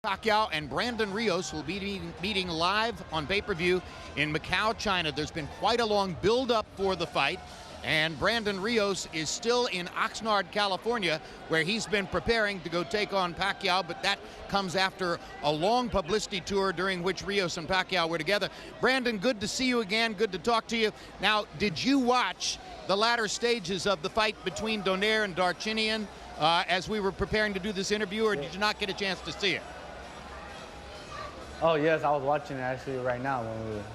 Pacquiao and Brandon Rios will be meeting live on pay-per-view in Macau, China. There's been quite a long build-up for the fight, and Brandon Rios is still in Oxnard, California, where he's been preparing to go take on Pacquiao, but that comes after a long publicity tour during which Rios and Pacquiao were together. Brandon, good to see you again, good to talk to you. Now, did you watch the latter stages of the fight between Donaire and Darchinian as we were preparing to do this interview, or did you not get a chance to see it? Oh yes, I was watching it actually right now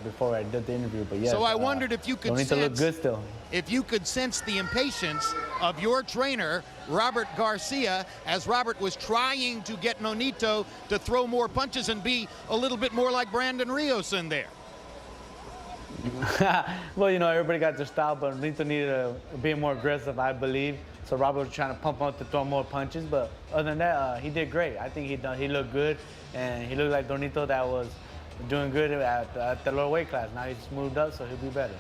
before I did the interview. But yes. So I wondered if you could sense, look good still. If you could sense the impatience of your trainer, Robert Garcia, as Robert was trying to get Nonito to throw more punches and be a little bit more like Brandon Rios in there. Well, you know, everybody got their style, but Nonito needed to be more aggressive, I believe. So Robert was trying to pump up to throw more punches, but other than that, he did great. I think he looked good, and he looked like Donito that was doing good at the lower weight class. Now he's moved up, so he'll be better.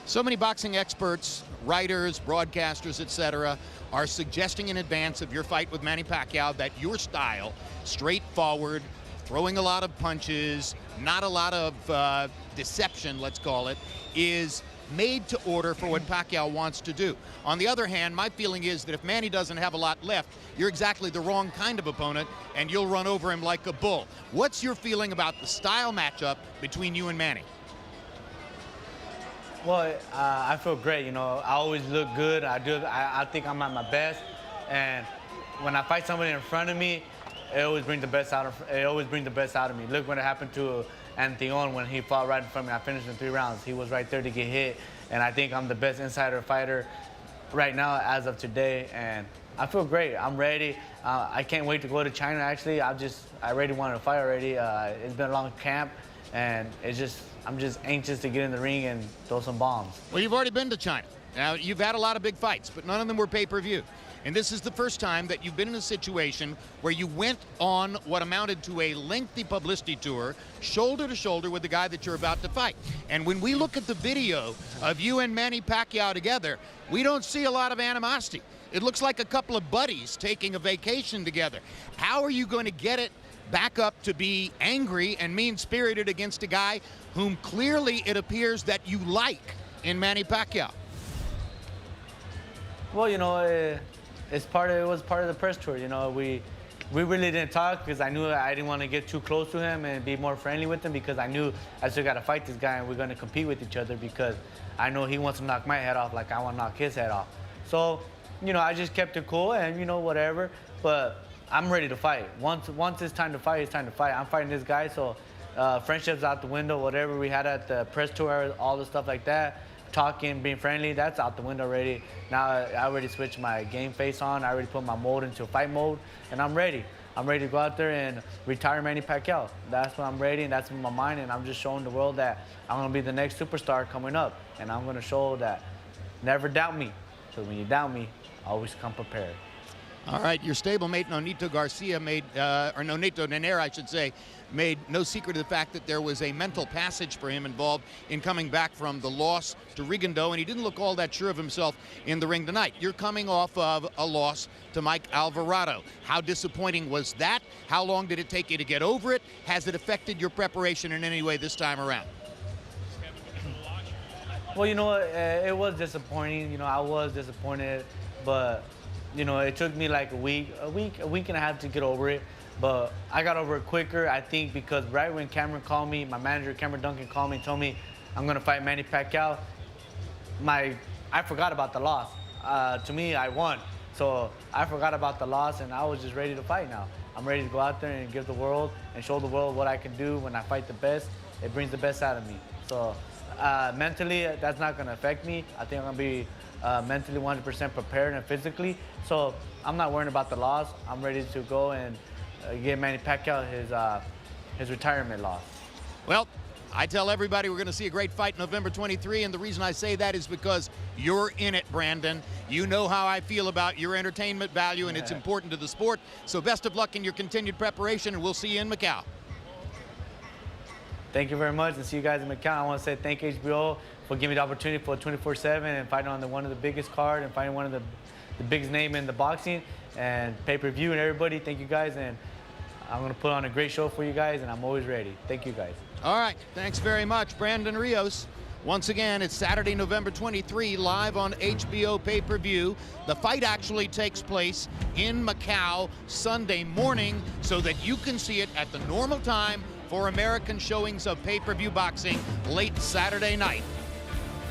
So many boxing experts, writers, broadcasters, etc., are suggesting in advance of your fight with Manny Pacquiao that your style, straightforward, throwing a lot of punches, not a lot of deception, let's call it, is made to order for what Pacquiao wants to do. On the other hand, my feeling is that if Manny doesn't have a lot left, you're exactly the wrong kind of opponent, and you'll run over him like a bull. What's your feeling about the style matchup between you and Manny? Well, I feel great. You know, I always look good. I think I'm at my best, and when I fight somebody in front of me, it always brings the best out of me. Look what happened to Anthony Owen when he fought right in front of me. I finished in 3 rounds. He was right there to get hit, and I think I'm the best insider fighter right now as of today, and I feel great. I'm ready. I can't wait to go to China. Actually, I already wanted to fight already. It's been a long camp, and I'm just anxious to get in the ring and throw some bombs. Well, you've already been to China. Now, you've had a lot of big fights, but none of them were pay-per-view. And this is the first time that you've been in a situation where you went on what amounted to a lengthy publicity tour, shoulder to shoulder with the guy that you're about to fight. And when we look at the video of you and Manny Pacquiao together, we don't see a lot of animosity. It looks like a couple of buddies taking a vacation together. How are you going to get it back up to be angry and mean-spirited against a guy whom clearly it appears that you like in Manny Pacquiao? Well, you know, it was part of the press tour. You know, we really didn't talk because I knew I didn't want to get too close to him and be more friendly with him, because I knew I still got to fight this guy and we're going to compete with each other, because I know he wants to knock my head off like I want to knock his head off. So, you know, I just kept it cool and, you know, whatever. But I'm ready to fight. Once it's time to fight, it's time to fight. I'm fighting this guy, so friendship's out the window. Whatever we had at the press tour, all the stuff like that, talking, being friendly, that's out the window already. Now I already switched my game face on. I already put my mode into fight mode, and I'm ready. I'm ready to go out there and retire Manny Pacquiao. That's what I'm ready, and that's in my mind, and I'm just showing the world that I'm going to be the next superstar coming up, and I'm going to show that never doubt me, because when you doubt me, always come prepared. All right, your stablemate Nonito Garcia or Nonito Donaire, I should say, made no secret of the fact that there was a mental passage for him involved in coming back from the loss to Rigondeaux, and he didn't look all that sure of himself in the ring tonight. You're coming off of a loss to Mike Alvarado. How disappointing was that? How long did it take you to get over it? Has it affected your preparation in any way this time around? Well, you know, it was disappointing. You know, I was disappointed, but you know, it took me like a week and a half to get over it, but I got over it quicker, I think, because right when Cameron called me, my manager, Cameron Duncan, called me and told me I'm going to fight Manny Pacquiao, I forgot about the loss. To me, I won. So I forgot about the loss, and I was just ready to fight now. I'm ready to go out there and give the world and show the world what I can do when I fight the best. It brings the best out of me. So mentally, that's not going to affect me. I think I'm going to be mentally 100% prepared and physically. So I'm not worrying about the loss. I'm ready to go and give Manny Pacquiao his retirement loss. Well, I tell everybody we're going to see a great fight November 23, and the reason I say that is because you're in it, Brandon. You know how I feel about your entertainment value, and it's important to the sport. So best of luck in your continued preparation, and we'll see you in Macau. Thank you very much, and see you guys in Macau. I want to say thank you, HBO, for giving me the opportunity for 24/7 and fighting on one of the biggest card and fighting one of the biggest name in the boxing and pay-per-view and everybody. Thank you guys, and I'm going to put on a great show for you guys, and I'm always ready. Thank you, guys. All right, thanks very much, Brandon Rios. Once again, it's Saturday, November 23, live on HBO pay-per-view. The fight actually takes place in Macau Sunday morning so that you can see it at the normal time for American showings of pay-per-view boxing late Saturday night.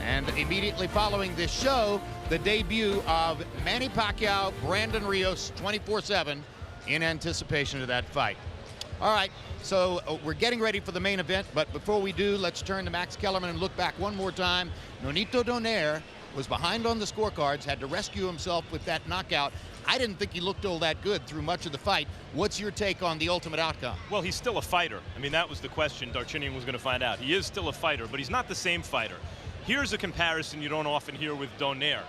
And immediately following this show, the debut of Manny Pacquiao, Brandon Rios, 24/7 in anticipation of that fight. All right, so we're getting ready for the main event, but before we do, let's turn to Max Kellerman and look back one more time. Nonito Donaire was behind on the scorecards, had to rescue himself with that knockout. I didn't think he looked all that good through much of the fight. What's your take on the ultimate outcome? Well, he's still a fighter. I mean, that was the question Darchinian was going to find out. He is still a fighter, but he's not the same fighter. Here's a comparison you don't often hear with Donaire.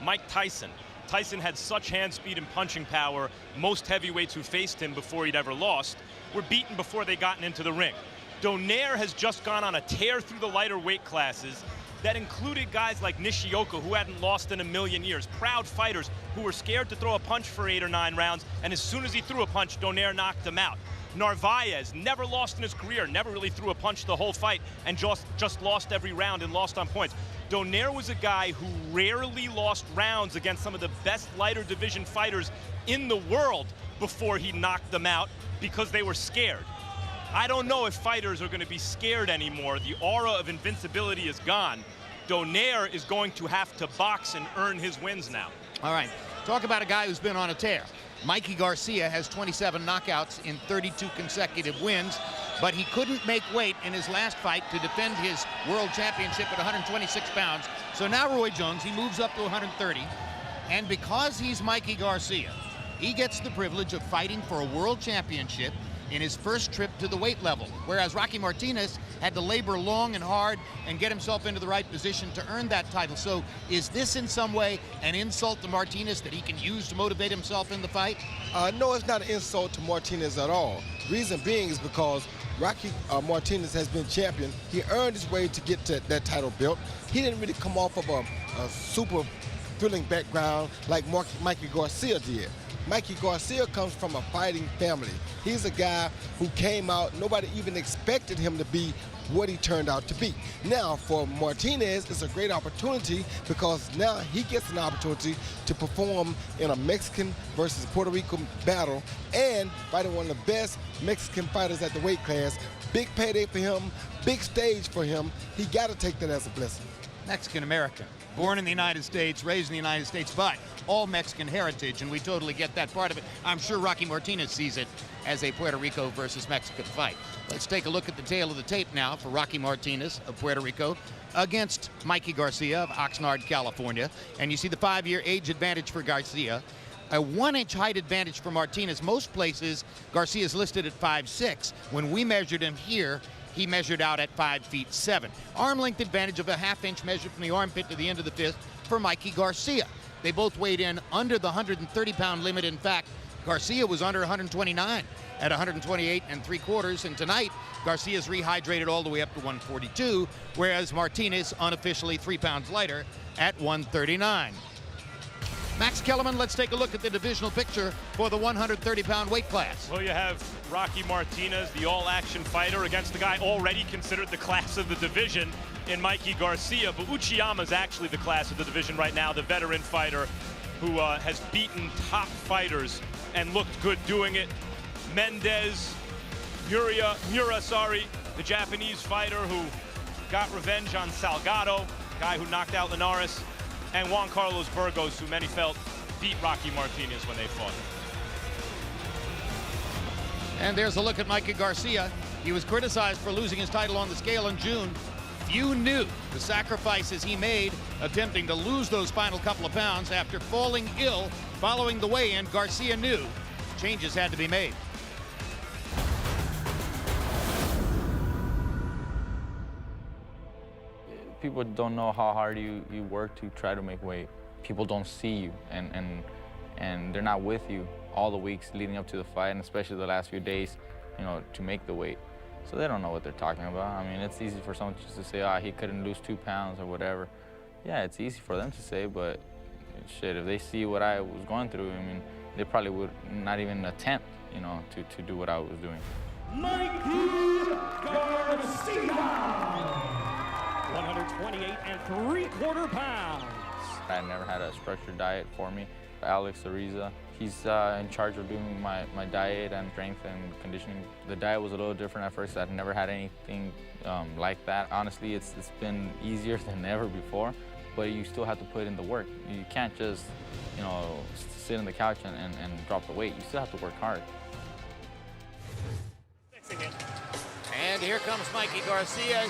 Mike Tyson. Tyson had such hand speed and punching power. Most heavyweights who faced him before he'd ever lost were beaten before they gotten into the ring. Donaire has just gone on a tear through the lighter weight classes that included guys like Nishioka, who hadn't lost in a million years. Proud fighters who were scared to throw a punch for 8 or 9 rounds, and as soon as he threw a punch, Donaire knocked him out. Narvaez never lost in his career, never really threw a punch the whole fight, and just lost every round and lost on points. Donaire was a guy who rarely lost rounds against some of the best lighter division fighters in the world before he knocked them out because they were scared. I don't know if fighters are going to be scared anymore. The aura of invincibility is gone. Donaire is going to have to box and earn his wins now. All right, talk about a guy who's been on a tear. Mikey Garcia has 27 knockouts in 32 consecutive wins, but he couldn't make weight in his last fight to defend his world championship at 126 pounds. So now Roy Jones, he moves up to 130, and because he's Mikey Garcia, he gets the privilege of fighting for a world championship in his first trip to the weight level, whereas Rocky Martinez had to labor long and hard and get himself into the right position to earn that title. So is this in some way an insult to Martinez that he can use to motivate himself in the fight? No, it's not an insult to Martinez at all. Reason being is because Rocky Martinez has been champion. He earned his way to get to that title belt. He didn't really come off of a super thrilling background like Mikey Garcia did. Mikey Garcia comes from a fighting family. He's a guy who came out, nobody even expected him to be what he turned out to be. Now, for Martinez, it's a great opportunity because now he gets an opportunity to perform in a Mexican versus Puerto Rican battle and fighting one of the best Mexican fighters at the weight class. Big payday for him, big stage for him. He got to take that as a blessing. Mexican-American, born in the United States, raised in the United States, but all Mexican heritage, and we totally get that part of it. I'm sure Rocky Martinez sees it as a Puerto Rico versus Mexican fight. Let's take a look at the tail of the tape now for Rocky Martinez of Puerto Rico against Mikey Garcia of Oxnard, California. And you see the 5-year age advantage for Garcia, a 1-inch height advantage for Martinez. Most places, Garcia's listed at 5'6". When we measured him here, he measured out at 5'7". Arm length advantage of a 1/2 inch measured from the armpit to the end of the fist for Mikey Garcia. They both weighed in under the 130-pound limit. In fact, Garcia was under 129 at 128 3/4, and tonight Garcia's rehydrated all the way up to 142, whereas Martinez unofficially 3 pounds lighter at 139. Max Kellerman, let's take a look at the divisional picture for the 130-pound weight class. Well, you have Rocky Martinez, the all-action fighter, against the guy already considered the class of the division in Mikey Garcia. But Uchiyama's actually the class of the division right now, the veteran fighter who has beaten top fighters and looked good doing it. Mendez, Mura, the Japanese fighter who got revenge on Salgado, guy who knocked out Linares, and Juan Carlos Burgos, who many felt beat Rocky Martinez when they fought. And there's a look at Mikey Garcia. He was criticized for losing his title on the scale in June. Few knew the sacrifices he made attempting to lose those final couple of pounds. After falling ill following the weigh-in, Garcia knew changes had to be made. People don't know how hard you work to try to make weight. People don't see you, and they're not with you all the weeks leading up to the fight, and especially the last few days, you know, to make the weight. So they don't know what they're talking about. I mean, it's easy for someone just to say, he couldn't lose 2 pounds or whatever. Yeah, it's easy for them to say, but shit, if they see what I was going through, I mean, they probably would not even attempt you know, to do what I was doing. Mikey Garcia, 128 3/4 pounds. I never had a structured diet for me. Alex Ariza, he's in charge of doing my diet and strength and conditioning. The diet was a little different at first. I'd never had anything like that. Honestly, it's been easier than ever before, but you still have to put in the work. You can't just, you know, sit on the couch and drop the weight. You still have to work hard. And here comes Mikey Garcia.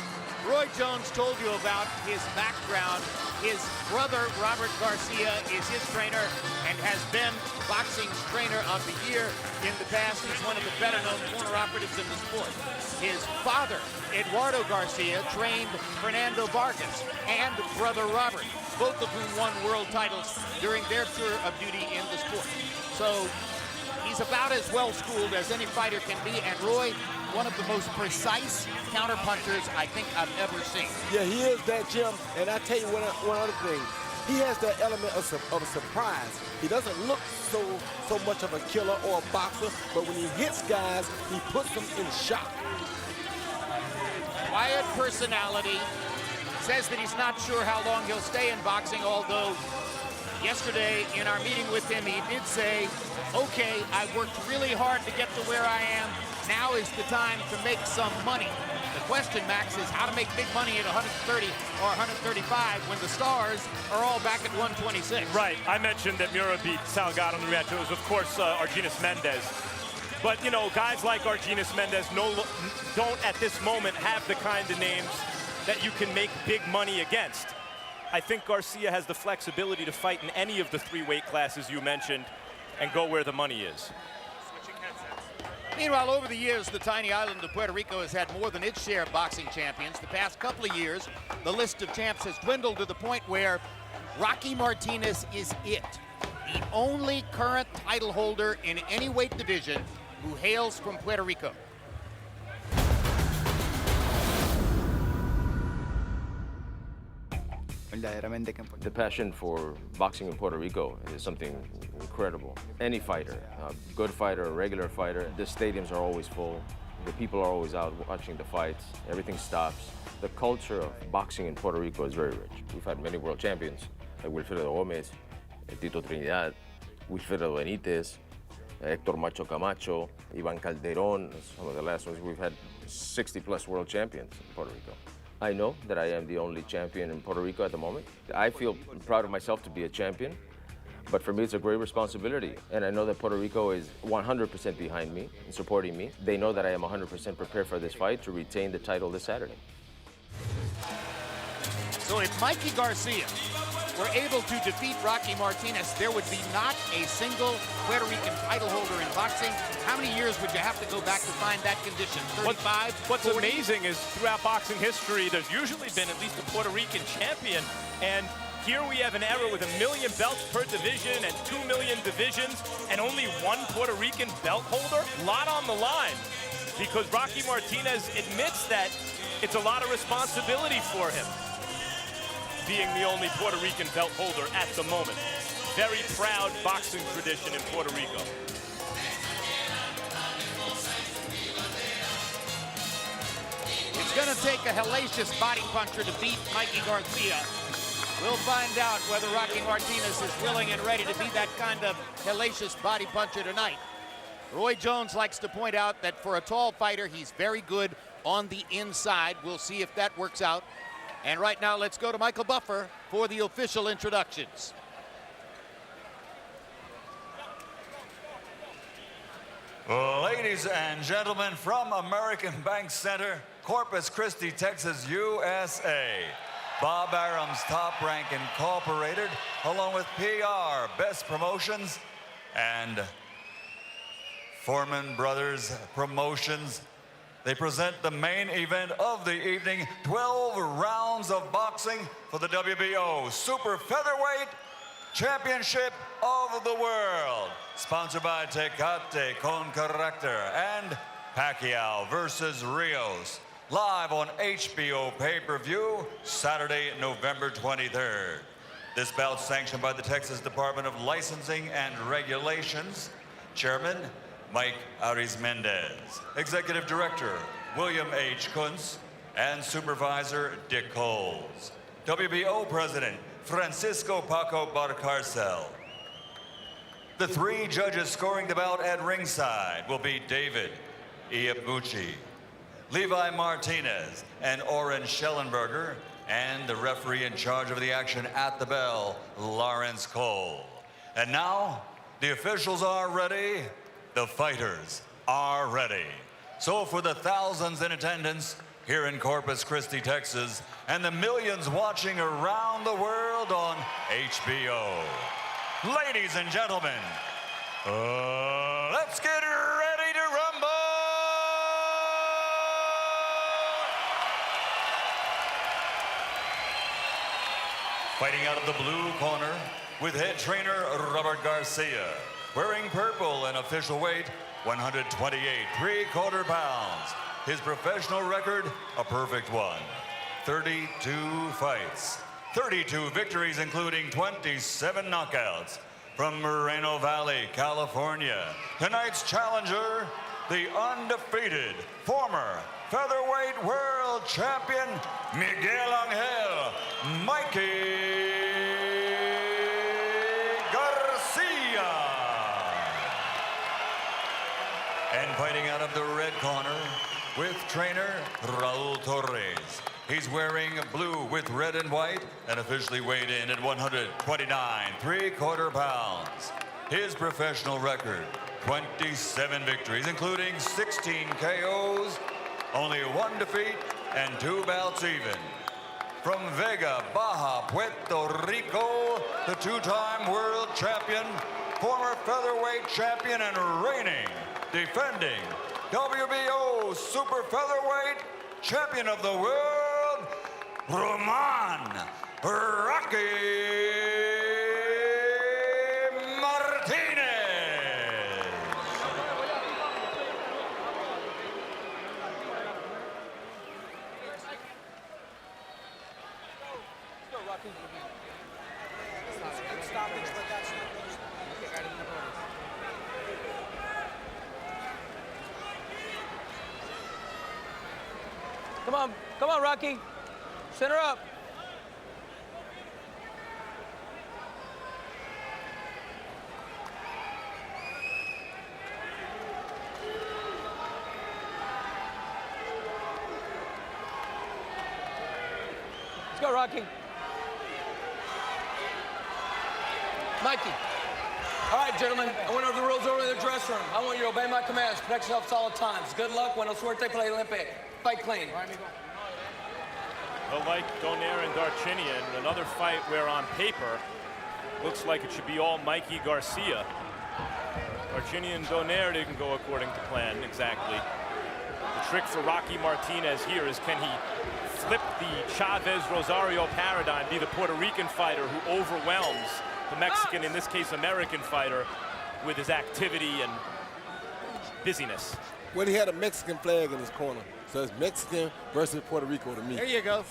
Roy Jones told you about his background. His brother, Robert Garcia, is his trainer and has been boxing's trainer of the year in the past. He's one of the better-known corner operatives in the sport. His father, Eduardo Garcia, trained Fernando Vargas and brother Robert, both of whom won world titles during their tour of duty in the sport. So he's about as well-schooled as any fighter can be, and Roy, one of the most precise counterpunchers I think I've ever seen. Yeah, he is that, Jim. And I tell you one other thing. He has that element of a surprise. He doesn't look so much of a killer or a boxer, but when he hits guys, he puts them in shock. Quiet personality. Says that he's not sure how long he'll stay in boxing, although yesterday in our meeting with him, he did say, okay, I worked really hard to get to where I am. Now is the time to make some money. The question, Max, is how to make big money at 130 or 135 when the stars are all back at 126. Right. I mentioned that Mura beat Salgado in the rematch. It was, of course, Argenis Mendez. But, you know, guys like Argenis Mendez don't at this moment have the kind of names that you can make big money against. I think Garcia has the flexibility to fight in any of the three weight classes you mentioned and go where the money is. Meanwhile, over the years, the tiny island of Puerto Rico has had more than its share of boxing champions. The past couple of years, the list of champs has dwindled to the point where Rocky Martinez is it. The only current title holder in any weight division who hails from Puerto Rico. The passion for boxing in Puerto Rico is something incredible. Any fighter, a good fighter, a regular fighter, the stadiums are always full. The people are always out watching the fights. Everything stops. The culture of boxing in Puerto Rico is very rich. We've had many world champions, like Wilfredo Gomez, Tito Trinidad, Wilfredo Benitez, Héctor Macho Camacho, Ivan Calderon, some of the last ones. We've had 60-plus world champions in Puerto Rico. I know that I am the only champion in Puerto Rico at the moment. I feel proud of myself to be a champion, but for me it's a great responsibility. And I know that Puerto Rico is 100% behind me and supporting me. They know that I am 100% prepared for this fight to retain the title this Saturday. So if Mikey Garcia were able to defeat Rocky Martinez, there would be not a single Puerto Rican title holder in boxing. How many years would you have to go back to find that condition? 35? What's 40? amazing is throughout boxing history, there's usually been at least a Puerto Rican champion. And here we have an era with 1 million belts per division and 2 million divisions and only one Puerto Rican belt holder. A lot on the line because Rocky Martinez admits that it's a lot of responsibility for him, being the only Puerto Rican belt holder at the moment. Very proud boxing tradition in Puerto Rico. It's going to take a hellacious body puncher to beat Mikey Garcia. We'll find out whether Rocky Martinez is willing and ready to be that kind of hellacious body puncher tonight. Roy Jones likes to point out that for a tall fighter, he's very good on the inside. We'll see if that works out. And right now, let's go to Michael Buffer for the official introductions. Ladies and gentlemen, from American Bank Center, Corpus Christi, Texas, USA, Bob Arum's Top Rank Incorporated, along with PR, Best Promotions, and Foreman Brothers Promotions. They present the main event of the evening, 12 rounds of boxing for the WBO Super Featherweight Championship of the World. Sponsored by Tecate Con Corrector and Pacquiao versus Rios. Live on HBO pay-per-view, Saturday, November 23rd. This bout sanctioned by the Texas Department of Licensing and Regulations. Chairman, Mike Arizmendez. Executive Director, William H. Kuntz. And Supervisor, Dick Coles. WBO President, Francisco Paco Barcarcel. The 3 judges scoring the bout at ringside will be David Iabuchi, Levi Martinez, and Oren Schellenberger, and the referee in charge of the action at the bell, Lawrence Cole. And now, the officials are ready, the fighters are ready. So for the thousands in attendance here in Corpus Christi, Texas, and the millions watching around the world on HBO. Ladies and gentlemen, let's get ready to rumble! Fighting out of the blue corner with head trainer Robert Garcia, wearing purple and official weight 128 3/4 pounds. His professional record, a perfect one. 32 fights, 32 victories, including 27 knockouts. From Moreno Valley, California, tonight's challenger, the undefeated former featherweight world champion, Miguel Angel Mikey Garcia. And fighting out of the red corner with trainer Raul Torres. He's wearing blue with red and white and officially weighed in at 129 3/4 pounds. His professional record, 27 victories, including 16 KOs, only 1 defeat, and 2 bouts even. From Vega, Baja, Puerto Rico, the 2-time world champion, former featherweight champion and reigning, defending WBO super featherweight champion of the world, Roman Rocky Martinez. Come on, Rocky. Center up. Let's go, Rocky. Mikey. All right, gentlemen, I went over the rules over in the dressing room. I want you to obey my commands, protect yourselves all the times. Good luck. Buena suerte, play Olympic. Fight clean. Well, like Donaire and Darchinian, another fight where on paper, looks like it should be all Mikey Garcia. Darchinian and Donaire didn't go according to plan exactly. The trick for Rocky Martinez here is, can he flip the Chavez-Rosario paradigm, be the Puerto Rican fighter who overwhelms the Mexican, in this case American fighter, with his activity and busyness. Well, he had a Mexican flag in his corner. So it's Mexican versus Puerto Rico to me. There you go.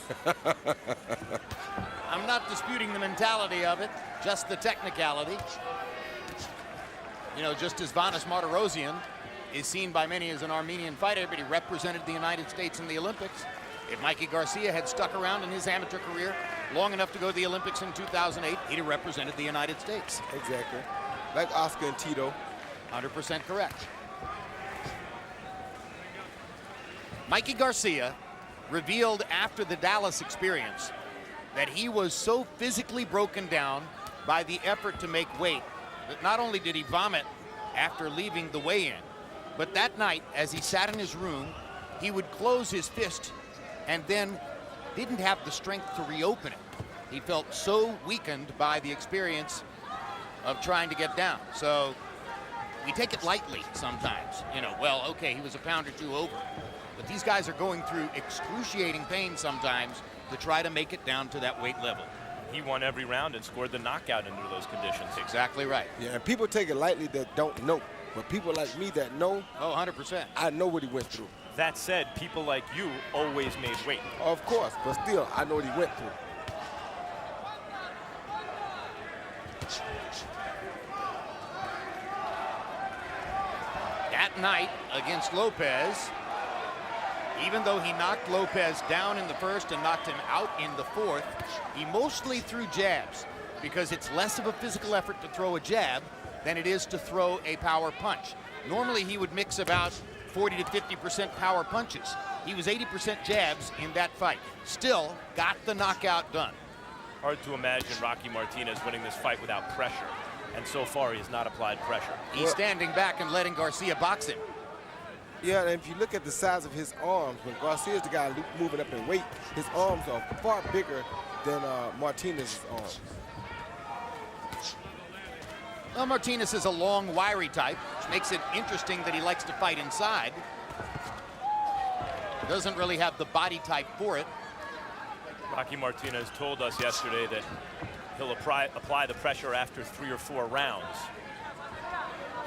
I'm not disputing the mentality of it, just the technicality. You know, just as Vanes Martirosyan is seen by many as an Armenian fighter, but he represented the United States in the Olympics. If Mikey Garcia had stuck around in his amateur career long enough to go to the Olympics in 2008, he'd have represented the United States. Exactly. Like Oscar and Tito. 100% correct. Mikey Garcia revealed after the Dallas experience that he was so physically broken down by the effort to make weight that not only did he vomit after leaving the weigh-in, but that night, as he sat in his room, he would close his fist and then didn't have the strength to reopen it. He felt so weakened by the experience of trying to get down. So we take it lightly sometimes. You know, well, okay, he was a pound or two over. But these guys are going through excruciating pain sometimes to try to make it down to that weight level. He won every round and scored the knockout under those conditions. Exactly right. Yeah, and people take it lightly that don't know. But people like me that know, oh, 100%. I know what he went through. That said, people like you always made weight. Of course, but still, I know what he went through. that night against Lopez, even though he knocked Lopez down in the first and knocked him out in the fourth, he mostly threw jabs because it's less of a physical effort to throw a jab than it is to throw a power punch. Normally he would mix about 40 to 50% power punches. He was 80% jabs in that fight. Still got the knockout done. Hard to imagine Rocky Martinez winning this fight without pressure. And so far, he has not applied pressure. He's standing back and letting Garcia box him. Yeah, and if you look at the size of his arms, when Garcia's the guy moving up in weight, his arms are far bigger than Martinez's arms. Well, Martinez is a long, wiry type, which makes it interesting that he likes to fight inside. Doesn't really have the body type for it. Rocky Martinez told us yesterday that he'll apply the pressure after 3 or 4 rounds.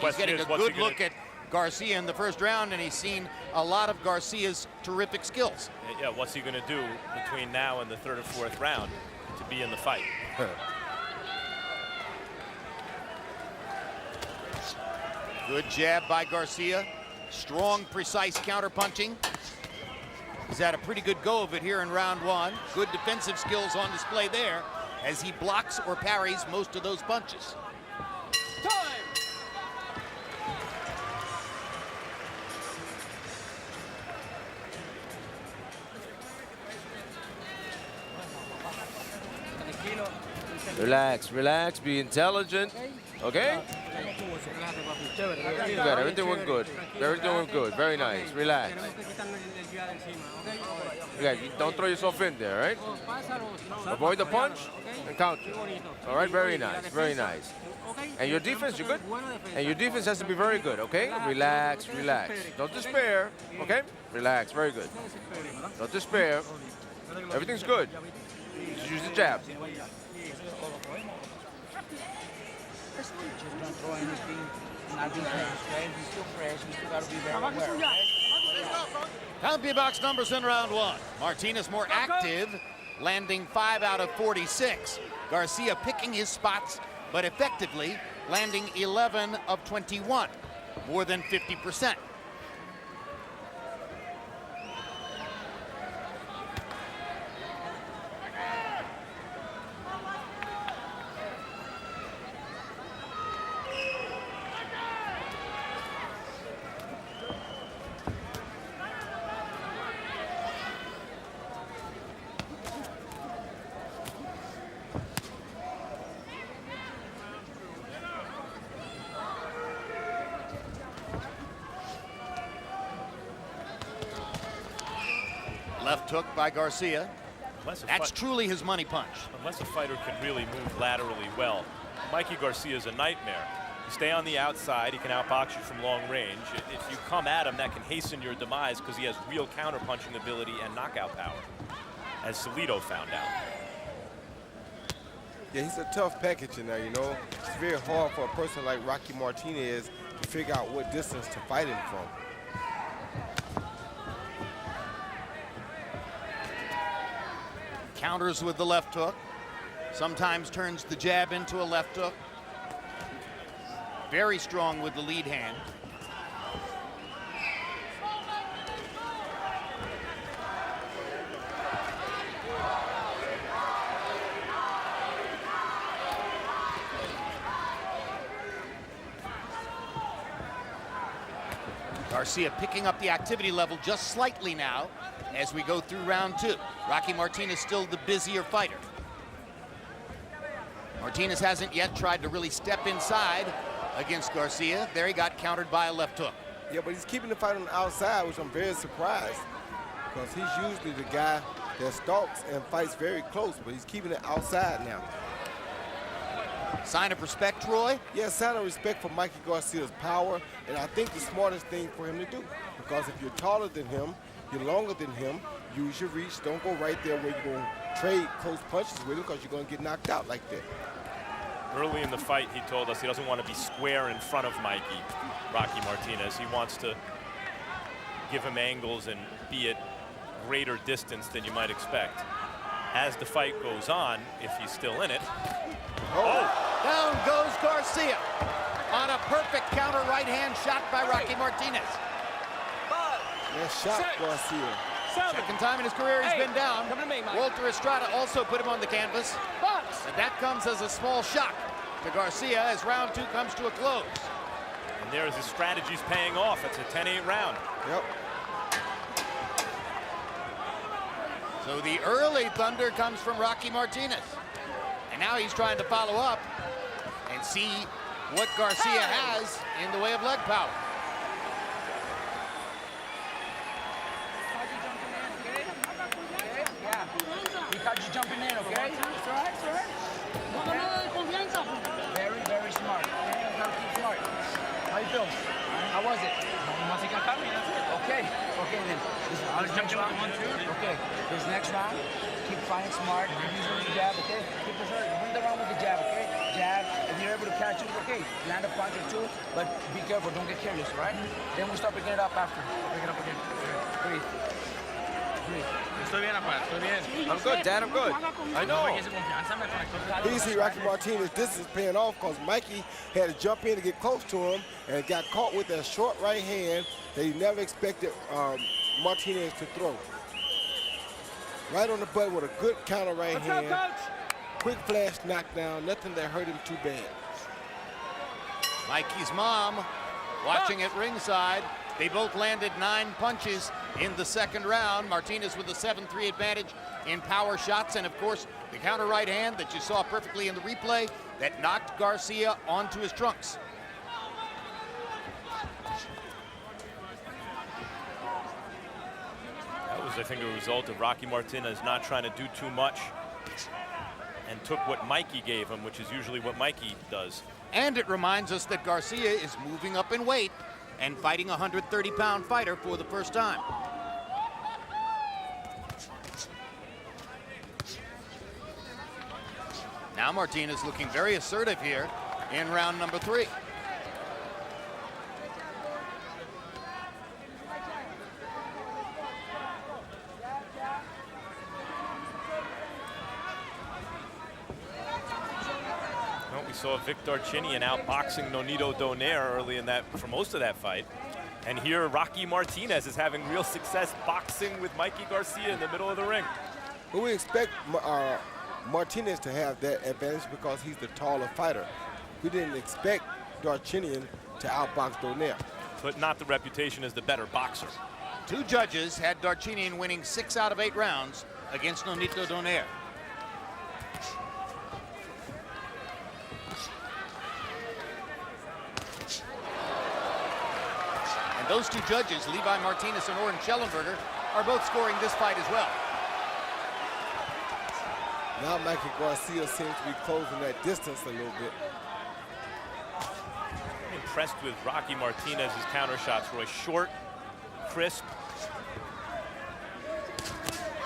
He's getting a good look at Garcia in the first round, and he's seen a lot of Garcia's terrific skills. Yeah, what's he going to do between now and the 3rd or 4th round to be in the fight? Good jab by Garcia. Strong, precise counterpunching. He's had a pretty good go of it here in round 1. Good defensive skills on display there as he blocks or parries most of those punches. Relax, relax, be intelligent, okay? You got everything went good. Everything went good. Very nice. Relax. Yeah, don't throw yourself in there, right? Avoid the punch and counter. All right, very nice, very nice. And your defense, you're good? And your defense has to be very good, okay? Relax, relax. Don't despair, okay? Relax, very good. Don't despair. Everything's good. Just use the jab. Penalty box numbers in round 1. Martinez more active, landing 5 out of 46. Garcia picking his spots, but effectively landing 11 of 21, more than 50%. Left hook by Garcia. That's truly his money punch. Unless a fighter can really move laterally well, Mikey Garcia is a nightmare. You stay on the outside, he can outbox you from long range. If you come at him, that can hasten your demise because he has real counter-punching ability and knockout power, as Salido found out. Yeah, he's a tough package in there, you know. It's very hard for a person like Rocky Martinez to figure out what distance to fight him from. Counters with the left hook. Sometimes turns the jab into a left hook. Very strong with the lead hand. Garcia picking up the activity level just slightly now as we go through round 2. Rocky Martinez still the busier fighter. Martinez hasn't yet tried to really step inside against Garcia. There he got countered by a left hook. Yeah, but he's keeping the fight on the outside, which I'm very surprised because he's usually the guy that stalks and fights very close, but he's keeping it outside now. Sign of respect, Roy? Yeah, sign of respect for Mikey Garcia's power, and I think the smartest thing for him to do, because if you're taller than him, you're longer than him, use your reach. Don't go right there where you're going to trade close punches with him because you're going to get knocked out like that. Early in the fight, he told us he doesn't want to be square in front of Mikey, Rocky Martinez. He wants to give him angles and be at greater distance than you might expect. As the fight goes on, if he's still in it. Oh! Down goes Garcia. on a perfect counter right hand shot by Rocky Martinez. That shot, Garcia. Second time in his career he's been down. Walter Estrada also put him on the canvas. And that comes as a small shock to Garcia as round 2 comes to a close. And there is his strategies paying off. It's a 10-8 round. Yep. So the early thunder comes from Rocky Martinez. And now he's trying to follow up and see what Garcia has in the way of leg power. He caught you jumping in, okay? It's all right, it's all right. Very, very smart. You gotta keep smart. How you feel? How was it? Once he got caught me, that's it. Okay, okay then. This next round, okay. This next round, keep fighting smart. Keep using the jab, okay? Keep win the round with the jab, okay? Jab. If you're able to catch it, okay. Land a punch or 2, but be careful. Don't get careless, right? Then we'll start picking it up after. Pick it up again. Breathe. Breathe. I'm good, Dad, I'm good. I know. Easy, Rocky Martinez. This is paying off because Mikey had to jump in to get close to him and got caught with that short right hand that he never expected Martinez to throw. Right on the butt with a good counter right hand. Quick flash knockdown, nothing that hurt him too bad. Mikey's mom watching at ringside. They both landed 9 punches in the second round. Martinez with a 7-3 advantage in power shots. And of course, the counter right hand that you saw perfectly in the replay that knocked Garcia onto his trunks. That was, I think, a result of Rocky Martinez not trying to do too much and took what Mikey gave him, which is usually what Mikey does. And it reminds us that Garcia is moving up in weight and fighting a 130-pound fighter for the first time. Now Martinez looking very assertive here in round number 3. We saw Victor Darchinyan outboxing Nonito Donaire early in that, for most of that fight. And here Rocky Martinez is having real success boxing with Mikey Garcia in the middle of the ring. But we expect Martinez to have that advantage because he's the taller fighter. We didn't expect Darchinyan to outbox Donaire. But not the reputation as the better boxer. 2 judges had Darchinyan winning 6 out of 8 rounds against Nonito Donaire. And those 2 judges, Levi Martinez and Oren Schellenberger, are both scoring this fight as well. Now Mikey Garcia seems to be closing that distance a little bit. I'm impressed with Rocky Martinez's counter shots, Roy. Short, crisp.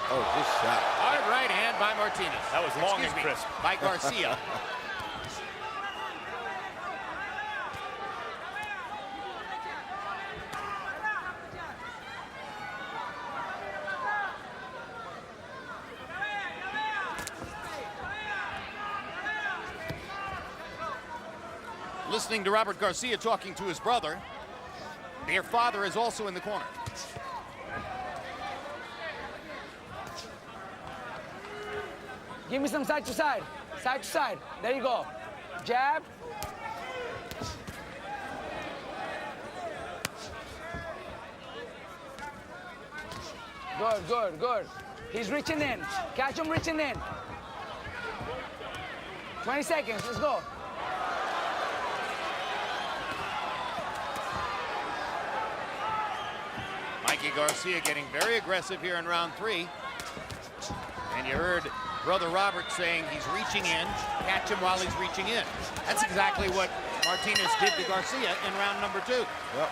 Oh, good shot. Hard right hand by Martinez. That was long and crisp. By Garcia. Listening to Robert Garcia talking to his brother. Their father is also in the corner. Give me some side to side. Side to side. There you go. Jab. Good, good, good. He's reaching in. Catch him reaching in. 20 seconds. Let's go. Mikey Garcia getting very aggressive here in round 3. And you heard Brother Robert saying he's reaching in, catch him while he's reaching in. That's exactly what Martinez did to Garcia in round number 2. Yep.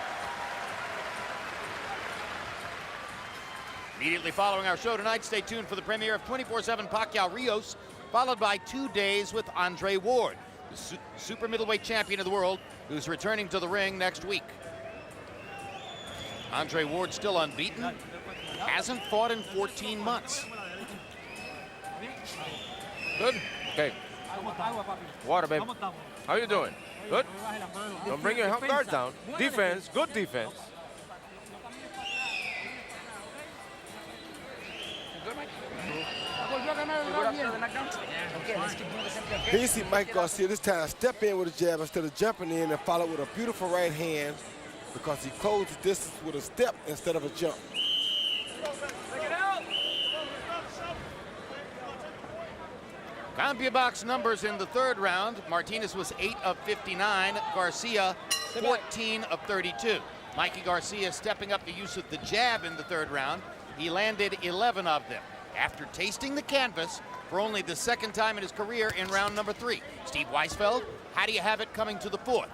Immediately following our show tonight, stay tuned for the premiere of 24/7 Pacquiao Rios, followed by 2 days with Andre Ward, the super middleweight champion of the world, who's returning to the ring next week. Andre Ward still unbeaten, hasn't fought in 14 months. Good? Okay. Water, babe. How you doing? Good. Don't bring your guards down. Defense, good defense. Here you see Mike Garcia this time step in with a jab instead of jumping in and follow with a beautiful right hand because he closed the distance with a step instead of a jump. CompuBox numbers in the third round. Martinez was 8 of 59. Garcia, 14 of 32. Mikey Garcia stepping up the use of the jab in the third round. He landed 11 of them. After tasting the canvas for only the second time in his career in round number 3. Steve Weisfeld, how do you have it coming to the fourth?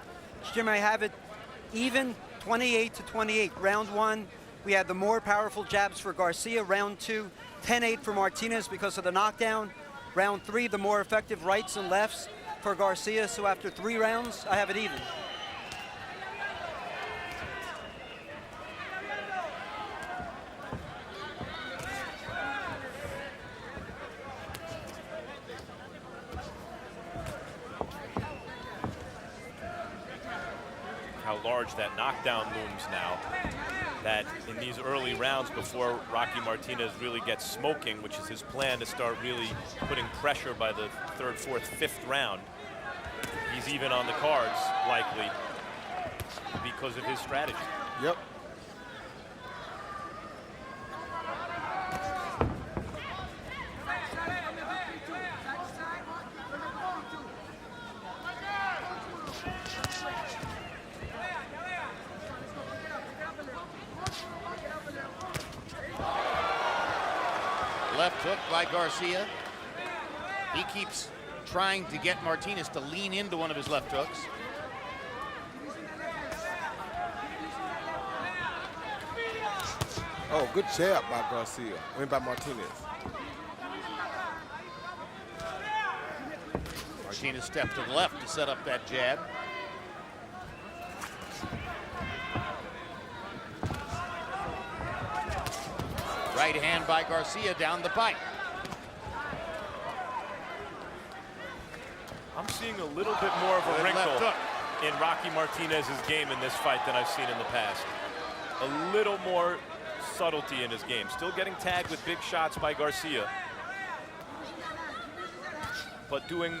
Jim, I have it even 28-28. Round 1, we had the more powerful jabs for Garcia. Round 2, 10-8 for Martinez because of the knockdown. Round 3, the more effective rights and lefts for Garcia. So after 3 rounds, I have it even. How large that knockdown looms now. That in these early rounds before Rocky Martinez really gets smoking, which is his plan to start really putting pressure by the 3rd, 4th, 5th round, he's even on the cards likely because of his strategy. Yep. Left hook by Garcia. He keeps trying to get Martinez to lean into one of his left hooks. Oh, good jab by Garcia. I mean by Martinez. Martinez stepped to the left to set up that jab. Right hand by Garcia down the pipe. I'm seeing a little bit more of a wrinkle in Rocky Martinez's game in this fight than I've seen in the past. A little more subtlety in his game. Still getting tagged with big shots by Garcia, but doing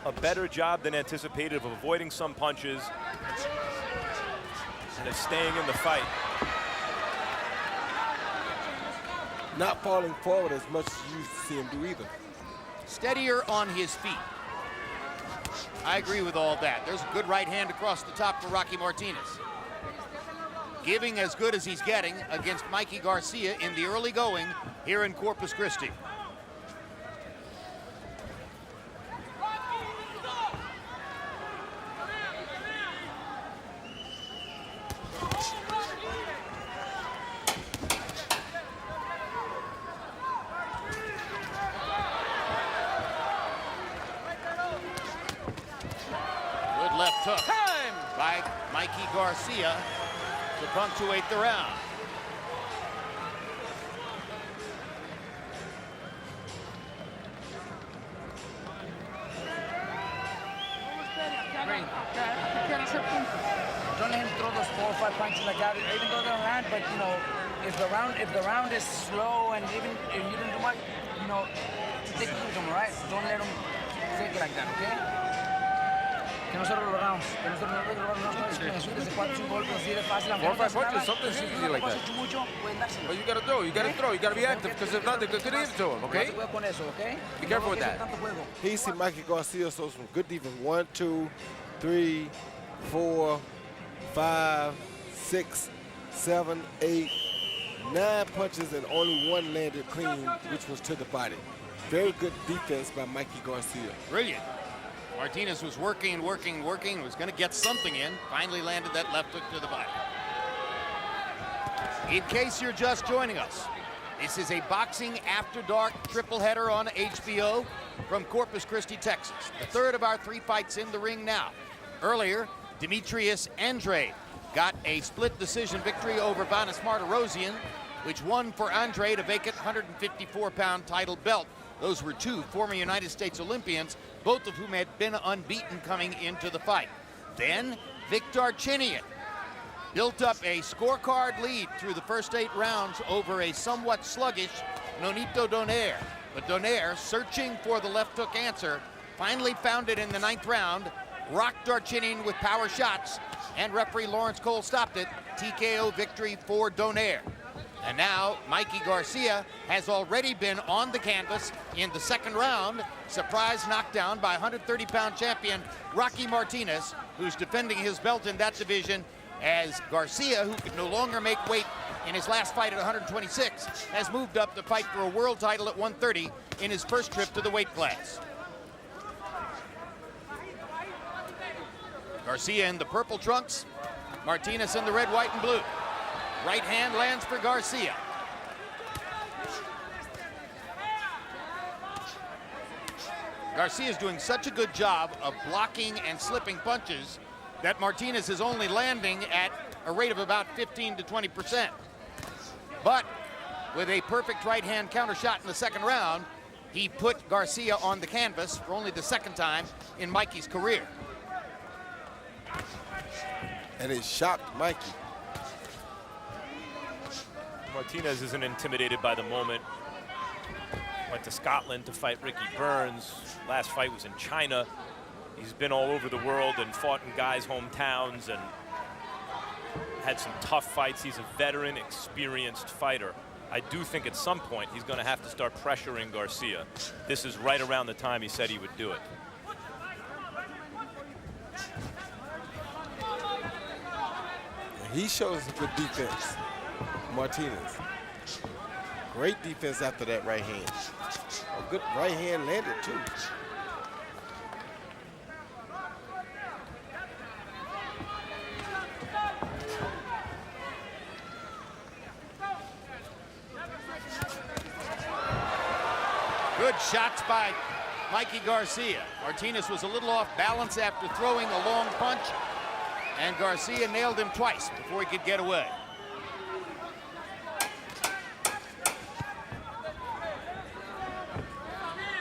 a better job than anticipated of avoiding some punches and of staying in the fight. Not falling forward as much as you used to see him do either. Steadier on his feet. I agree with all that. There's a good right hand across the top for Rocky Martinez. Giving as good as he's getting against Mikey Garcia in the early going here in Corpus Christi. Left hook by Mikey Garcia to punctuate the round. Don't let him throw those 4 or 5 punches like that, even though they don't land. But you know, if the round is slow and even if you don't do much, you know, take it with him, right? Don't let him take it like that, okay? Que nosotros lo logramos. Que nosotros no logramos desde 4 o 5 golpes así de fácil. 4 or 5 punches, something's easy like that. But you gotta throw, you gotta be active, because if not, they could hit to him, okay? Be careful with that. Here you see Mikey Garcia show some good defense. 1, 2, 3, 4, 5, 6, 7, 8, 9 punches and only 1 landed clean, which was to the body. Very good defense by Mikey Garcia. Brilliant. Martinez was working, was going to get something in. Finally landed that left hook to the body. In case you're just joining us, this is a Boxing After Dark triple header on HBO from Corpus Christi, Texas. The third of our 3 fights in the ring now. Earlier, Demetrius Andrade got a split decision victory over Vanis Martirosyan, which won for Andrade a vacant 154-pound title belt Those were two former United States Olympians, both of whom had been unbeaten coming into the fight. Then Vic Darchinyan built up a scorecard lead through the first 8 rounds over a somewhat sluggish Nonito Donaire. But Donaire, searching for the left hook answer, finally found it in the 9th round, rocked Darchinyan with power shots, and referee Lawrence Cole stopped it. TKO victory for Donaire. And now Mikey Garcia has already been on the canvas in the 2nd round. Surprise knockdown by 130-pound champion Rocky Martinez, who's defending his belt in that division, as Garcia, who could no longer make weight in his last fight at 126, has moved up to fight for a world title at 130 in his first trip to the weight class. Garcia in the purple trunks, Martinez in the red, white, and blue. Right hand lands for Garcia. Garcia's doing such a good job of blocking and slipping punches that Martinez is only landing at a rate of about 15 to 20%. But with a perfect right hand counter shot in the 2nd round, he put Garcia on the canvas for only the 2nd time in Mikey's career. And it shocked Mikey. Martinez isn't intimidated by the moment. Went to Scotland to fight Ricky Burns. Last fight was in China. He's been all over the world and fought in guys' hometowns and had some tough fights. He's a veteran, experienced fighter. I do think at some point he's going to have to start pressuring Garcia. This is right around the time he said he would do it. He shows good defense, Martinez. Great defense after that right hand. A good right hand landed too. Good shots by Mikey Garcia. Martinez was a little off balance after throwing a long punch, and Garcia nailed him twice before he could get away.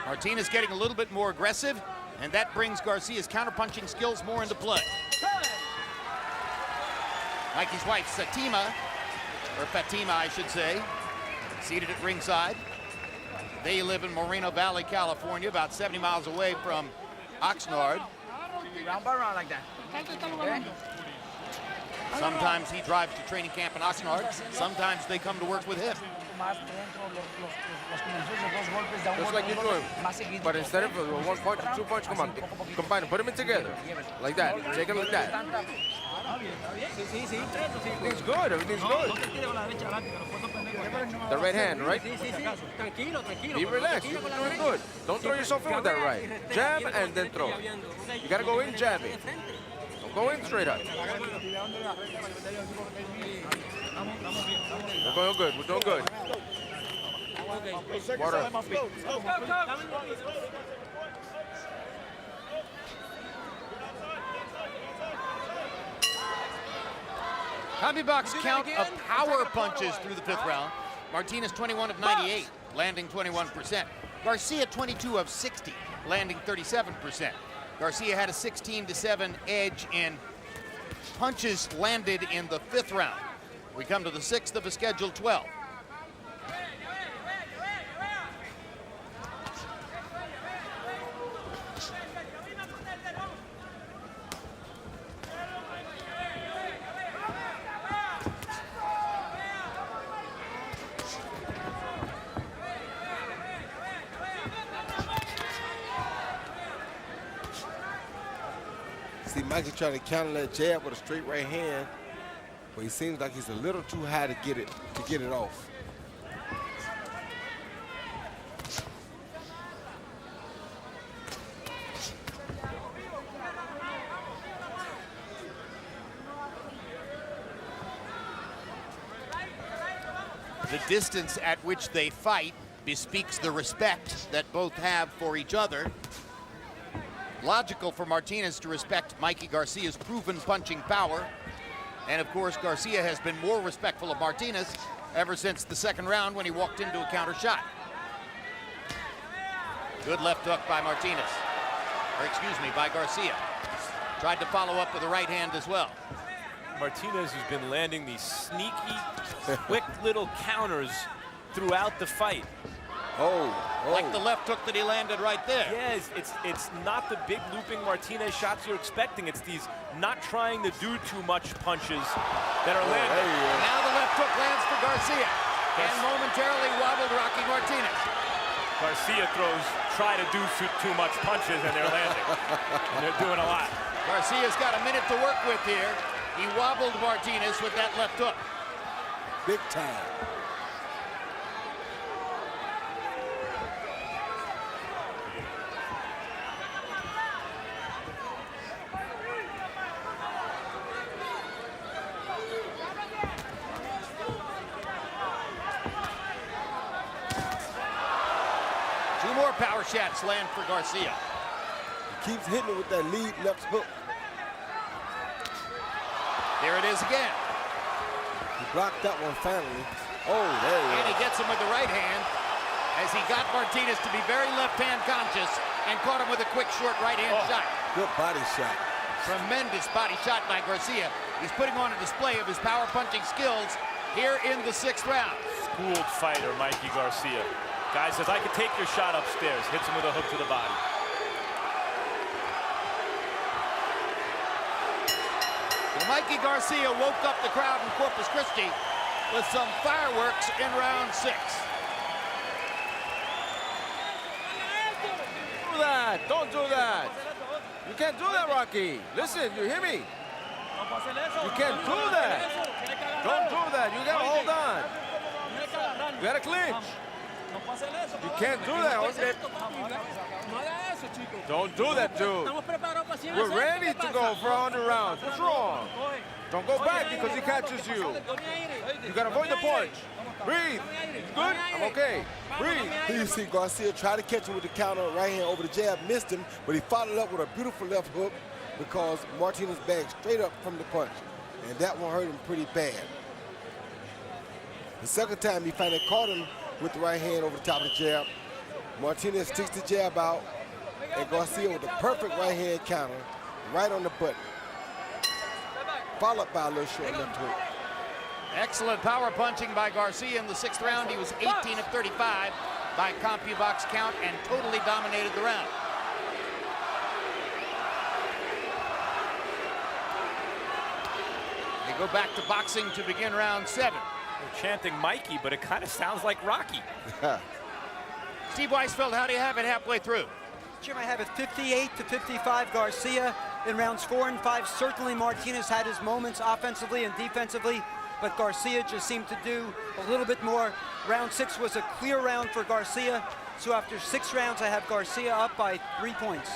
Martinez getting a little bit more aggressive, and that brings Garcia's counterpunching skills more into play. Mikey's wife, Fatima, I should say, seated at ringside. They live in Moreno Valley, California, about 70 miles away from Oxnard. Round by round like that. Okay? Sometimes he drives to training camp in Oxnard. Sometimes they come to work with him. Just like you're doing. But instead of one punch or 2 punch, come on, combine them, put them in together. Like that, take them like that. Everything's good, everything's good. The right hand, right? Be relaxed, you're doing good. Don't throw yourself in with that right. Jab and then throw. You gotta go in jabbing. Don't go in straight up. We're going good, we're doing good. Water. Combi box count of power punches through the 5th round. Martinez 21 of 98, landing 21%. Garcia 22 of 60, landing 37%. Garcia had a 16-7 edge in punches landed in the 5th round. We come to the 6th of a scheduled 12. See, Mikey trying to counter that jab with a straight right hand, but he seems like he's a little too high to get it off. The distance at which they fight bespeaks the respect that both have for each other. Logical for Martinez to respect Mikey Garcia's proven punching power. And of course, Garcia has been more respectful of Martinez ever since the 2nd round when he walked into a counter shot. Good left hook by Martinez. Or excuse me, by Garcia. Tried to follow up with a right hand as well. Martinez has been landing these sneaky, quick little counters throughout the fight. Like the left hook that he landed right there. Yeah, it's not the big looping Martinez shots you're expecting. It's these not trying to do too much punches that are landing. Now the left hook lands for Garcia. And momentarily wobbled Rocky Martinez. Garcia try to do too much punches and they're landing. And they're doing a lot. Garcia's got a minute to work with here. He wobbled Martinez with that left hook. Big time. Two more power shots land for Garcia. He keeps hitting it with that lead left hook. There it is again. He blocked that one finally. Oh, there he is. And he gets him with the right hand as he got Martinez to be very left-hand conscious and caught him with a quick, short right-hand shot. Good body shot. Tremendous body shot by Garcia. He's putting on a display of his power punching skills here in the 6th round. Schooled fighter, Mikey Garcia. Guy says, I can take your shot upstairs. Hits him with a hook to the body. Mikey Garcia woke up the crowd in Corpus Christi with some fireworks in round 6. Do that. Don't do that. You can't do that, Rocky. Listen, you hear me? You can't do that. Don't do that. You gotta hold on. You gotta clinch. You can't do that. Don't do that, dude. We're ready to go for 100 rounds. What's wrong? Don't go back because he catches you. You gotta avoid the punch. Breathe. Good? I'm okay. Breathe. Here you see Garcia try to catch him with the counter right hand over the jab, missed him, but he followed up with a beautiful left hook because Martinez bagged straight up from the punch. And that one hurt him pretty bad. The second time he finally caught him with the right hand over the top of the jab. Martinez sticks the jab out, and Garcia with the perfect right hand counter right on the button. Followed by a little short left hook. Excellent power punching by Garcia in the 6th round. He was 18 of 35 by CompuBox count and totally dominated the round. They go back to boxing to begin round 7. They're chanting Mikey, but it kind of sounds like Rocky. Steve Weisfeld, how do you have it halfway through? Jim, I have it 58 to 55 Garcia. In rounds 4 and 5, certainly Martinez had his moments offensively and defensively, but Garcia just seemed to do a little bit more. Round 6 was a clear round for Garcia, so after 6 rounds, I have Garcia up by 3 points.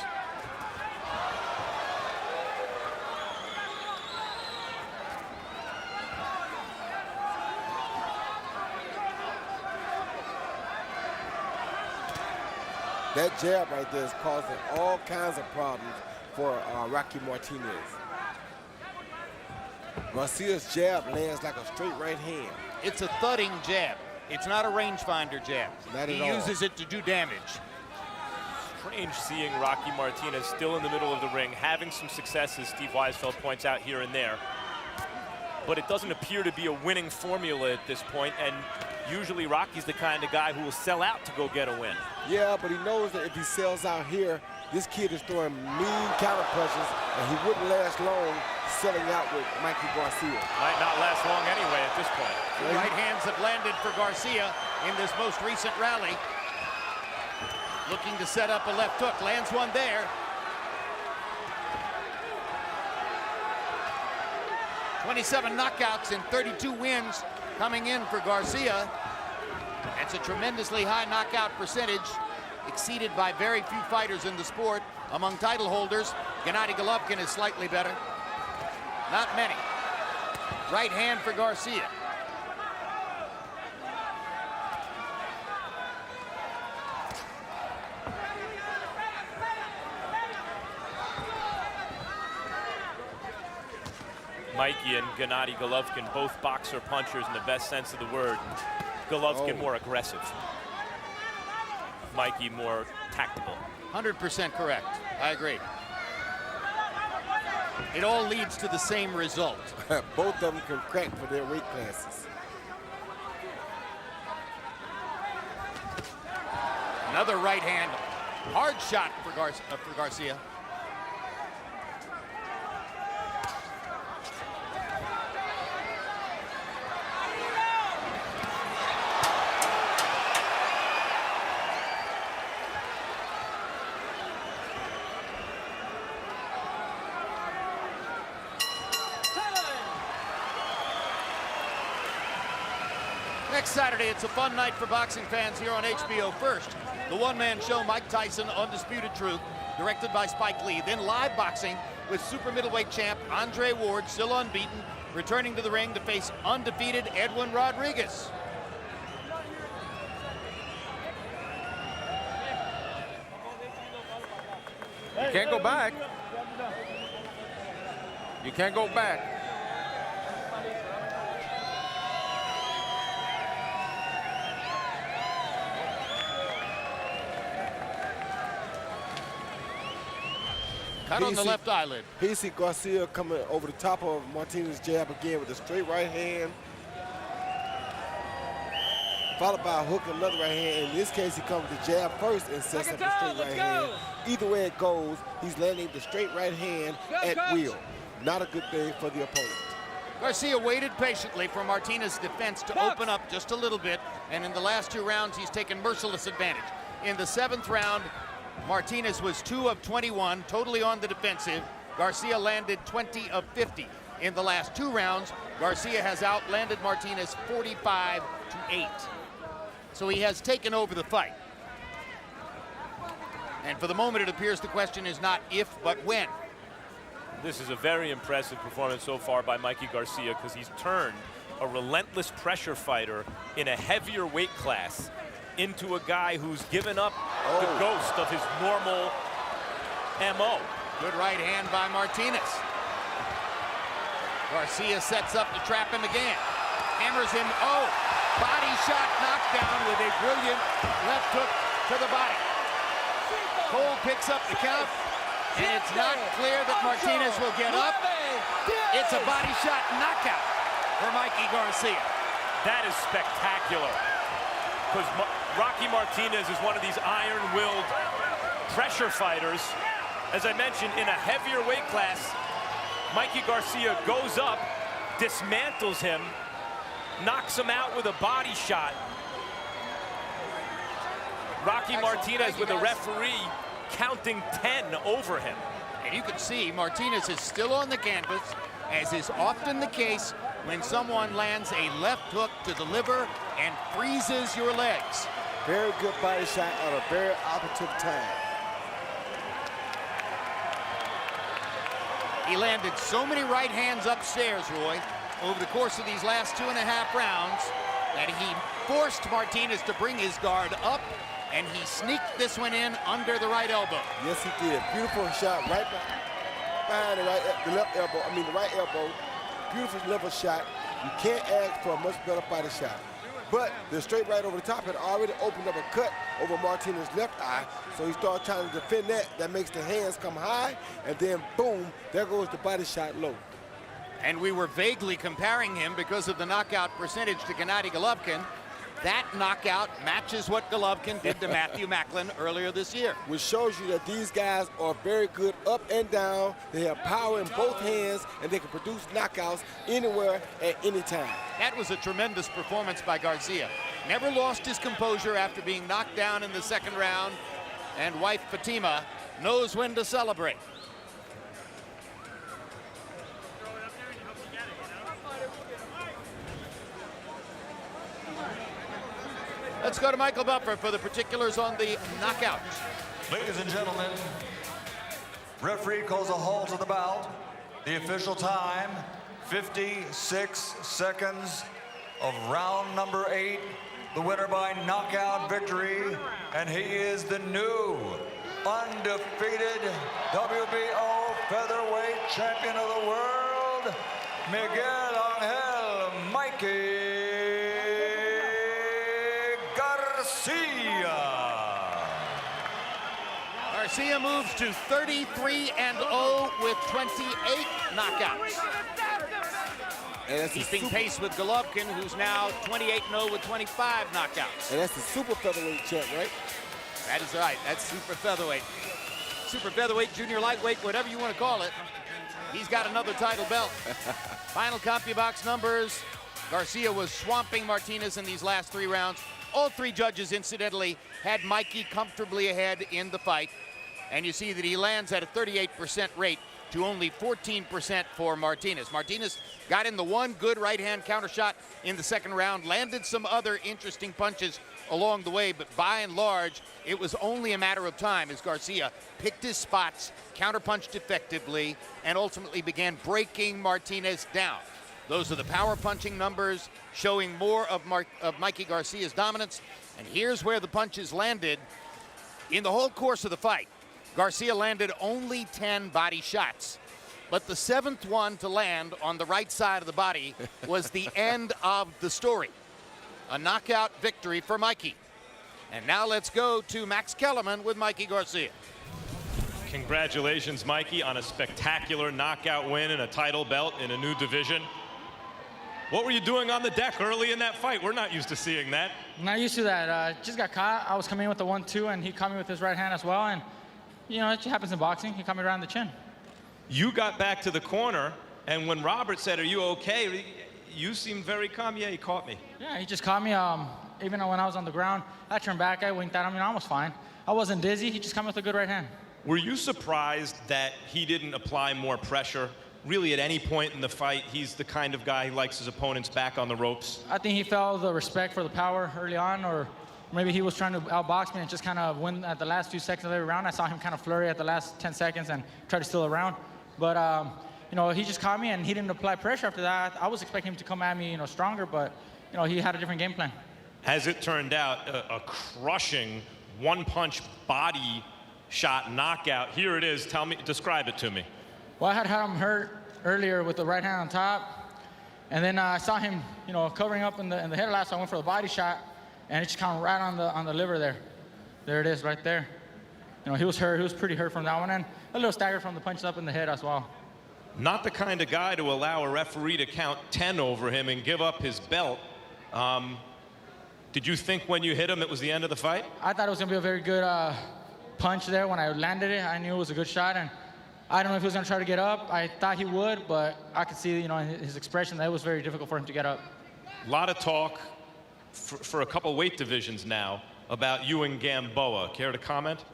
That jab right there is causing all kinds of problems for Rocky Martinez. Garcia's jab lands like a straight right hand. It's a thudding jab. It's not a rangefinder jab. Not he at all. uses it to do damage. Strange seeing Rocky Martinez still in the middle of the ring, having some success, as Steve Weisfeld points out, here and there. But it doesn't appear to be a winning formula at this point, and usually Rocky's the kind of guy who will sell out to go get a win. Yeah, but he knows that if he sells out here, this kid is throwing mean counter punches, and he wouldn't last long selling out with Mikey Garcia. Might not last long anyway at this point. Two right hands have landed for Garcia in this most recent rally. Looking to set up a left hook, lands one there. 27 knockouts and 32 wins coming in for Garcia. That's a tremendously high knockout percentage, exceeded by very few fighters in the sport. Among title holders, Gennady Golovkin is slightly better. Not many. Right hand for Garcia. Mikey and Gennady Golovkin, both boxer punchers in the best sense of the word. Golovkin more aggressive. Mikey more tactical. 100% correct. I agree. It all leads to the same result. Both of them can crack for their weight classes. Another right hand. Hard shot for Garcia. Next Saturday, it's a fun night for boxing fans here on HBO. First, the one-man show, Mike Tyson, Undisputed Truth, directed by Spike Lee. Then live boxing with super middleweight champ Andre Ward, still unbeaten, returning to the ring to face undefeated Edwin Rodriguez. You can't go back. You can't go back. Cut on the left eyelid. He see Garcia coming over the top of Martinez's jab again with a straight right hand, followed by a hook and another right hand. In this case, he comes with the jab first and sets up the straight right hand. Either way it goes, he's landing the straight right hand at will. Not a good thing for the opponent. Garcia waited patiently for Martinez's defense to open up just a little bit, and in the last 2 rounds, he's taken merciless advantage. In the 7th round, Martinez was 2 of 21, totally on the defensive. Garcia landed 20 of 50. In the last 2 rounds, Garcia has outlanded Martinez 45-8. So he has taken over the fight. And for the moment, it appears the question is not if, but when. This is a very impressive performance so far by Mikey Garcia, because he's turned a relentless pressure fighter in a heavier weight class into a guy who's given up the ghost of his normal MO. Good right hand by Martinez. Garcia sets up to trap him again. Hammers him, body shot knockdown with a brilliant left hook to the body. Cole picks up the count, and it's not clear that Martinez will get up. It's a body shot knockout for Mikey Garcia. That is spectacular, because Rocky Martinez is one of these iron-willed pressure fighters. As I mentioned, in a heavier weight class, Mikey Garcia goes up, dismantles him, knocks him out with a body shot. Rocky Martinez with a referee counting 10 over him. And you can see Martinez is still on the canvas, as is often the case when someone lands a left hook to the liver and freezes your legs. Very good body shot at a very opportune time. He landed so many right hands upstairs, Roy, over the course of these last 2.5 rounds, that he forced Martinez to bring his guard up, and he sneaked this one in under the right elbow. Yes, he did. Beautiful shot right behind the left elbow. I mean, the right elbow. Beautiful level shot. You can't ask for a much better body shot. But the straight right over the top had already opened up a cut over Martinez's left eye, so he started trying to defend that. That makes the hands come high, and then boom, there goes the body shot low. And we were vaguely comparing him because of the knockout percentage to Gennady Golovkin. That knockout matches what Golovkin did to Matthew Macklin earlier this year. Which shows you that these guys are very good up and down. They have power in both hands, and they can produce knockouts anywhere at any time. That was a tremendous performance by Garcia. Never lost his composure after being knocked down in the 2nd round, and wife Fatima knows when to celebrate. Let's go to Michael Buffer for the particulars on the knockout. Ladies and gentlemen, referee calls a halt to the bout. The official time, 56 seconds of round number 8. The winner by knockout victory, and he is the new undefeated WBO featherweight champion of the world, Miguel Angel Mikey Garcia. Garcia moves to 33-0 with 28 knockouts. Keeping pace with Golovkin, who's now 28-0 with 25 knockouts. And that's the super featherweight champ, right? That is right. That's super featherweight. Super featherweight, junior lightweight, whatever you want to call it. He's got another title belt. Final CompuBox numbers. Garcia was swamping Martinez in these last 3 rounds. All 3 judges, incidentally, had Mikey comfortably ahead in the fight. And you see that he lands at a 38% rate to only 14% for Martinez. Martinez got in the one good right-hand counter shot in the 2nd round, landed some other interesting punches along the way, but by and large, it was only a matter of time as Garcia picked his spots, counterpunched effectively, and ultimately began breaking Martinez down. Those are the power punching numbers showing more of Mikey Garcia's dominance. And here's where the punches landed. In the whole course of the fight, Garcia landed only 10 body shots. But the 7th one to land on the right side of the body was the end of the story. A knockout victory for Mikey. And now let's go to Max Kellerman with Mikey Garcia. Congratulations, Mikey, on a spectacular knockout win and a title belt in a new division. What were you doing on the deck early in that fight? We're not used to seeing that. Not used to that. Just got caught. I was coming in with the 1-2, and he caught me with his right hand as well. And, you know, it just happens in boxing. He caught me around the chin. You got back to the corner, and when Robert said, "Are you okay?" you seemed very calm. Yeah, he caught me. Yeah, he just caught me. Even when I was on the ground, I turned back, I winked at him, and I was fine. I wasn't dizzy. He just caught me with a good right hand. Were you surprised that he didn't apply more pressure? Really, at any point in the fight, he's the kind of guy who likes his opponents back on the ropes. I think he felt the respect for the power early on, or maybe he was trying to outbox me and just kind of win at the last few seconds of every round. I saw him kind of flurry at the last 10 seconds and try to steal a round. But, you know, he just caught me, and he didn't apply pressure after that. I was expecting him to come at me, you know, stronger, but, you know, he had a different game plan. As it turned out, a crushing one-punch body shot knockout. Here it is. Tell me, describe it to me. Well, I had him hurt earlier with the right hand on top, and then I saw him, you know, covering up in the head last, so I went for the body shot, and it just kind of right on the liver there. There it is, right there. You know, he was hurt. He was pretty hurt from that one, and a little staggered from the punches up in the head as well. Not the kind of guy to allow a referee to count 10 over him and give up his belt. Did you think when you hit him it was the end of the fight? I thought it was going to be a very good punch there. When I landed it, I knew it was a good shot, and I don't know if he was going to try to get up. I thought he would, but I could see, you know, in his expression that it was very difficult for him to get up. A lot of talk for a couple weight divisions now about you and Gamboa. Care to comment?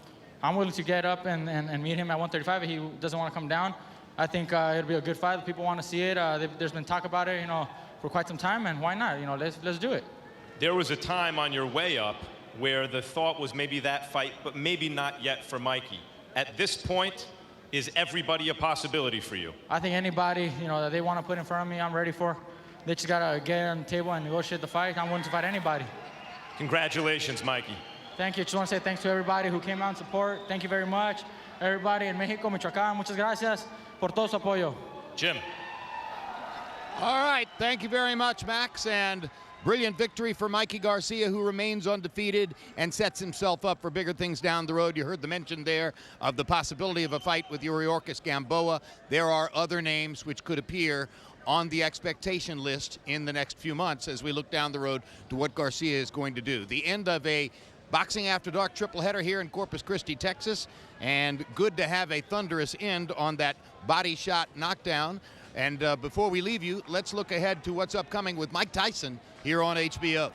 I'm willing to get up and meet him at 135 if he doesn't want to come down. I think it'll be a good fight. People want to see it. There's been talk about it, you know, for quite some time, and why not? You know, let's do it. There was a time on your way up where the thought was maybe that fight, but maybe not yet for Mikey. At this point, is everybody a possibility for you? I think anybody, you know, that they want to put in front of me, I'm ready for. They just got to get on the table and negotiate the fight. I'm willing to fight anybody. Congratulations, Mikey. Thank you. Just want to say thanks to everybody who came out and support. Thank you very much. Everybody in Mexico, Michoacán, muchas gracias por todo su apoyo. Jim. All right, thank you very much, Max, and brilliant victory for Mikey Garcia, who remains undefeated and sets himself up for bigger things down the road. You heard the mention there of the possibility of a fight with Yuriorkis Gamboa. There are other names which could appear on the expectation list in the next few months as we look down the road to what Garcia is going to do. The end of a Boxing After Dark triple header here in Corpus Christi, Texas, and good to have a thunderous end on that body shot knockdown. And before we leave you, let's look ahead to what's upcoming with Mike Tyson here on HBO.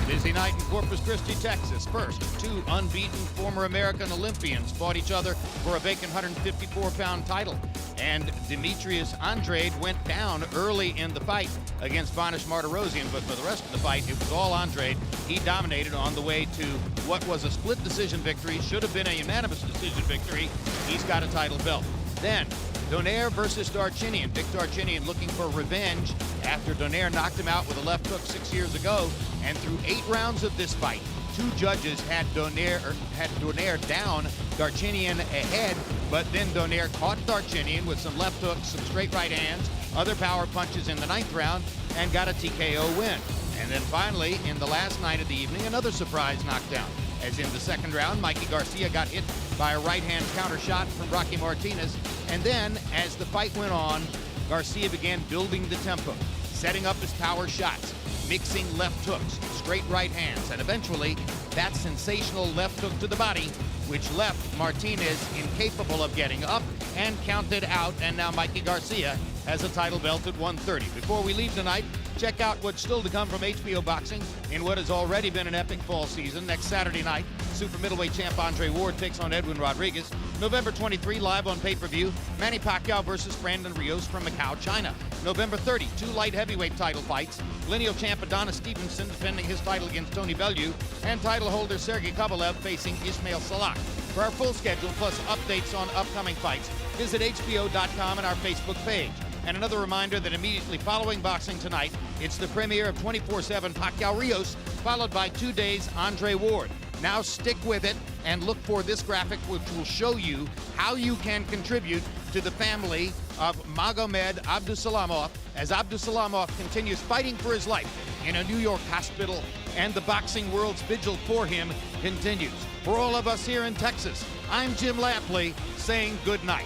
Busy night in Corpus Christi, Texas. First, 2 unbeaten former American Olympians fought each other for a vacant 154-pound title. And Demetrius Andrade went down early in the fight against Vanish Martirosyan, but for the rest of the fight, it was all Andrade. He dominated on the way to what was a split decision victory, should have been a unanimous decision victory. He's got a title belt. Then, Donaire versus Darchinian. Vic Darchinian looking for revenge after Donaire knocked him out with a left hook 6 years ago. And through 8 rounds of this fight, 2 judges had Donaire down, Darchinian ahead, but then Donaire caught Darchinian with some left hooks, some straight right hands, other power punches in the 9th round, and got a TKO win. And then finally, in the last night of the evening, another surprise knockdown. As in the 2nd round, Mikey Garcia got hit by a right-hand counter shot from Rocky Martinez. And then, as the fight went on, Garcia began building the tempo, setting up his power shots, mixing left hooks, straight right hands, and eventually that sensational left hook to the body, which left Martinez incapable of getting up and counted out. And now Mikey Garcia has a title belt at 130. Before we leave tonight, check out what's still to come from HBO Boxing in what has already been an epic fall season. Next Saturday night, super middleweight champ Andre Ward takes on Edwin Rodriguez. November 23, live on pay-per-view, Manny Pacquiao versus Brandon Rios from Macau, China. November 30, 2 light heavyweight title fights. Lineal champ Adonis Stevenson defending his title against Tony Bellew, and title holder Sergey Kovalev facing Ismail Salak. For our full schedule plus updates on upcoming fights, visit HBO.com and our Facebook page. And another reminder that immediately following Boxing Tonight, it's the premiere of 24/7 Pacquiao Rios, followed by 2 days Andre Ward. Now stick with it and look for this graphic, which will show you how you can contribute to the family of Magomed Abdusalamov as Abdusalamov continues fighting for his life in a New York hospital, and the boxing world's vigil for him continues. For all of us here in Texas, I'm Jim Lampley saying good night.